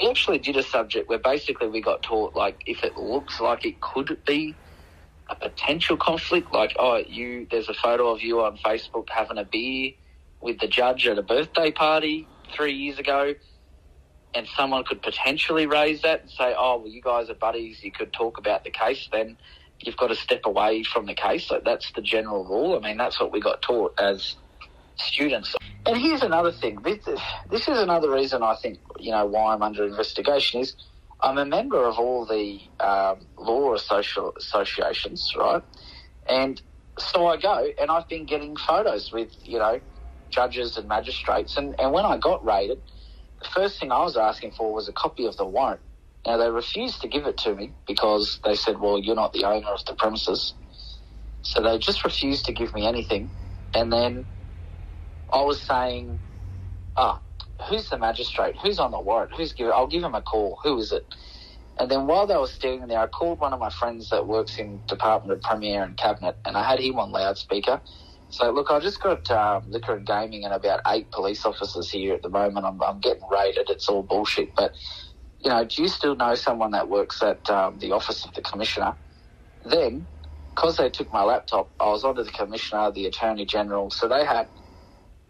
we actually did a subject where basically we got taught, like, if it looks like it could be a potential conflict, like, there's a photo of you on Facebook having a beer with the judge at a birthday party 3 years ago, and someone could potentially raise that and say, well, you guys are buddies, you could talk about the case, then you've got to step away from the case. So that's the general rule. I mean, that's what we got taught as students. And here's another thing. This is another reason I think, why I'm under investigation is I'm a member of all the law associations, right? And so I go and I've been getting photos with, judges and magistrates. And when I got raided, the first thing I was asking for was a copy of the warrant. Now, they refused to give it to me because they said, well, you're not the owner of the premises. So they just refused to give me anything. And then I was saying, who's the magistrate? Who's on the warrant? I'll give him a call. Who is it? And then while they were standing there, I called one of my friends that works in Department of Premier and Cabinet, and I had him on loudspeaker. So, look, I just got liquor and gaming and about 8 police officers here at the moment. I'm getting raided. It's all bullshit. But, do you still know someone that works at the office of the Commissioner? Then, because they took my laptop, I was onto the Commissioner, the Attorney General. So they had,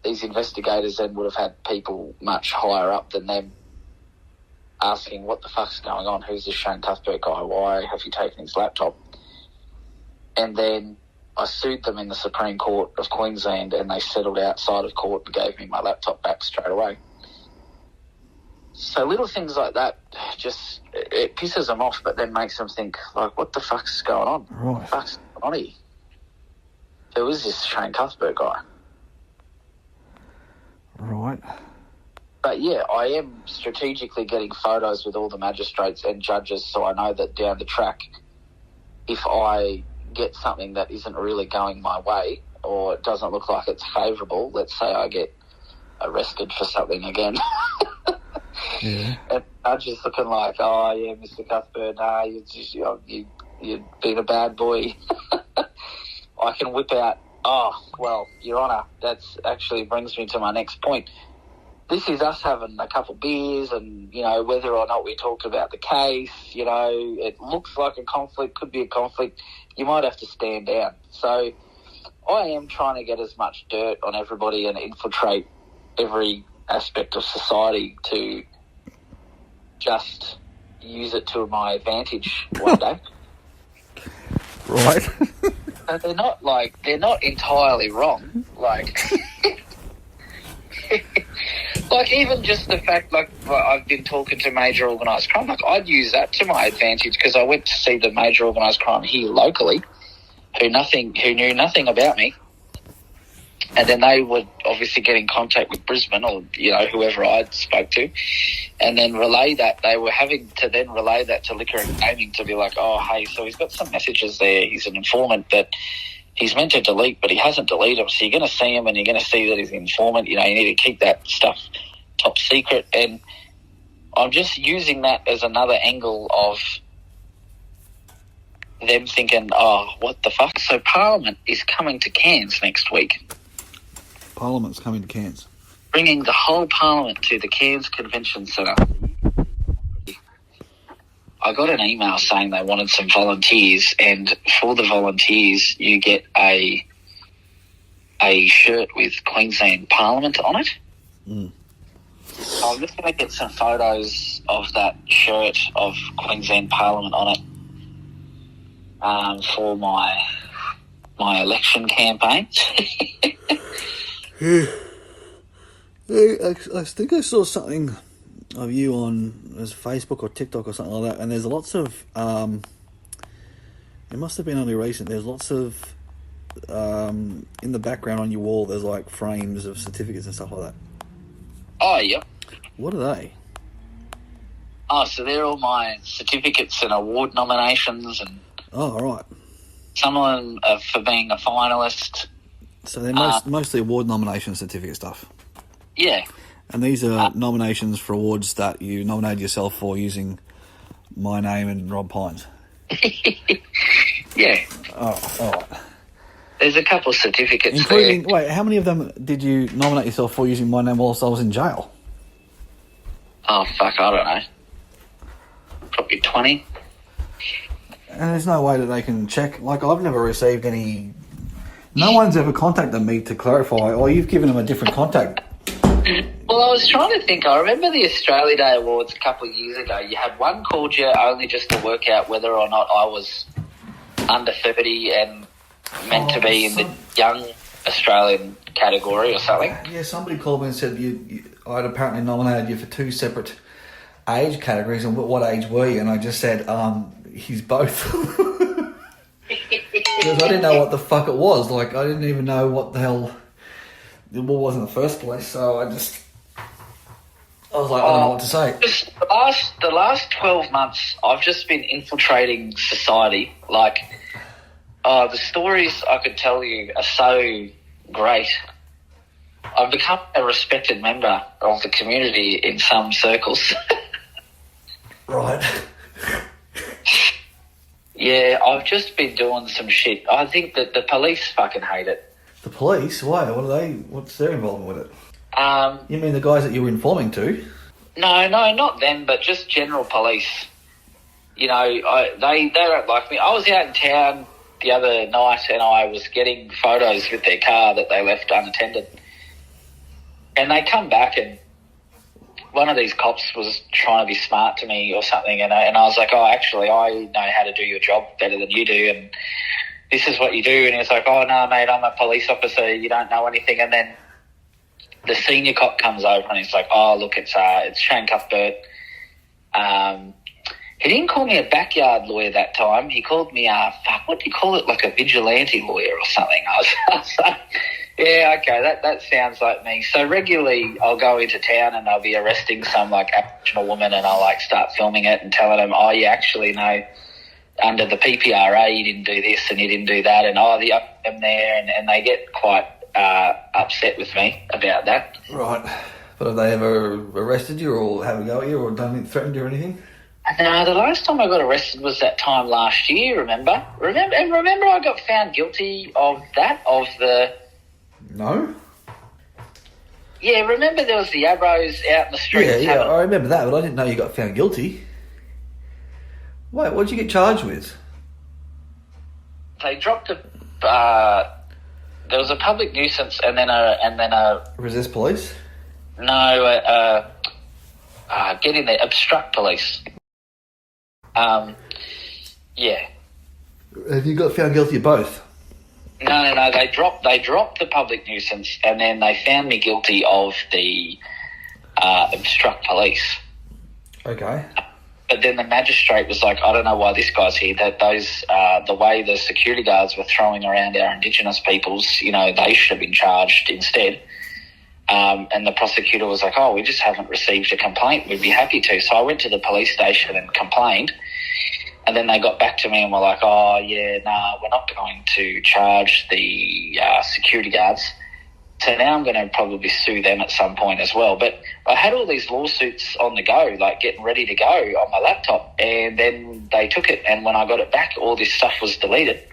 these investigators then would have had people much higher up than them asking, what the fuck's going on? Who's this Shane Cuthbert guy? Why have you taken his laptop? And then I sued them in the Supreme Court of Queensland, and they settled outside of court and gave me my laptop back straight away. So little things like that, just, it pisses them off, but then makes them think, like, what the fuck's going on? Right. What the fuck's going on here? Who is this Shane Cuthbert guy? Right. But yeah, I am strategically getting photos with all the magistrates and judges, so I know that down the track, if I get something that isn't really going my way or it doesn't look like it's favourable, let's say I get arrested for something again. Yeah. And I'm just looking like, Mr. Cuthbert, you've been a bad boy. I can whip out, Your Honour, that's actually brings me to my next point. This is us having a couple beers and, whether or not we talked about the case, it looks like a conflict, could be a conflict. You might have to stand down. So I am trying to get as much dirt on everybody and infiltrate every aspect of society to just use it to my advantage one day. Right. They're not entirely wrong. Like, even just the fact, I've been talking to major organised crime, I'd use that to my advantage because I went to see the major organised crime here locally who knew nothing about me. And then they would obviously get in contact with Brisbane or, whoever I'd spoke to and then relay that. They were having to then relay that to Liquor and Gaming to be like, hey, so he's got some messages there. He's an informant that he's meant to delete, but he hasn't deleted them. So you're going to see him and you're going to see that he's an informant. You need to keep that stuff top secret. And I'm just using that as another angle of them thinking, what the fuck? So Parliament is coming to Cairns next week. Parliament's coming to Cairns. Bringing the whole Parliament to the Cairns Convention Centre. I got an email saying they wanted some volunteers, and for the volunteers you get a shirt with Queensland Parliament on it. Mm. So I'm just going to get some photos of that shirt of Queensland Parliament on it for my election campaign. Yeah. I think I saw something of you on as Facebook or TikTok or something like that, and there's lots of it must have been only recent, there's lots of in the background on your wall there's like frames of certificates and stuff like that. Oh, yep. What are they? So they're all my certificates and award nominations, and right. some of them are for being a finalist. So they're mostly award nomination certificate stuff. Yeah. And these are nominations for awards that you nominated yourself for using my name and Rob Pines. Yeah. Oh, all right. There's a couple of certificates including, there. Wait, how many of them did you nominate yourself for using my name whilst I was in jail? Oh, fuck, I don't know. be 20. And there's no way that they can check. Like, I've never received any. No one's ever contacted me to clarify. Or you've given them a different contact. Well, I was trying to think. I remember the Australia Day Awards a couple of years ago. You had one called you only just to work out whether or not I was under 30 and meant to be in the young Australian category or something. Yeah, somebody called me and said I'd apparently nominated you for 2 separate age categories, and what age were you? And I just said, he's both. Because I didn't know what the fuck it was. Like, I didn't even know what the hell it was in the first place. So I was like, I don't know what to say. Just the last 12 months, I've just been infiltrating society. Like, the stories I could tell you are so great. I've become a respected member of the community in some circles. Right. Yeah, I've just been doing some shit. I think that the police fucking hate it. The police? Why? What's their involvement with it? You mean the guys that you were informing to? No, not them, but just general police. You know, they don't like me. I was out in town the other night and I was getting photos with their car that they left unattended. And they come back and one of these cops was trying to be smart to me or something, and I was like, oh, actually, I know how to do your job better than you do, and this is what you do. And he was like, oh, no, mate, I'm a police officer, you don't know anything. And then the senior cop comes over and he's like, oh, look, it's Shane Cuthbert. He didn't call me a backyard lawyer that time. He called me, what do you call it, like a vigilante lawyer or something. I was like, yeah, okay, that sounds like me. So regularly I'll go into town and I'll be arresting some, like, Aboriginal woman and I'll, like, start filming it and telling them, oh, you actually know under the PPRA you didn't do this and you didn't do that, and, oh, I'm there, and they get quite upset with me about that. Right. But have they ever arrested you or have a go at you or threatened you or anything? No, the last time I got arrested was that time last year, remember I got found guilty of that, of the... No? Yeah, remember there was the Abros out in the streets? Yeah, I remember that, but I didn't know you got found guilty. Wait, what did you get charged with? They dropped there was a public nuisance and then a resist police? No, get in there, obstruct police. Yeah. Have you got found guilty of both? No. They dropped the public nuisance, and then they found me guilty of the obstruct police. Okay. But then the magistrate was like, I don't know why this guy's here. That those the way the security guards were throwing around our Indigenous peoples, you know, they should have been charged instead. And the prosecutor was like, oh, we just haven't received a complaint. We'd be happy to. So I went to the police station and complained. And then they got back to me and were like, oh, yeah, no, we're not going to charge the security guards. So now I'm going to probably sue them at some point as well. But I had all these lawsuits on the go, like getting ready to go on my laptop. And then they took it. And when I got it back, all this stuff was deleted.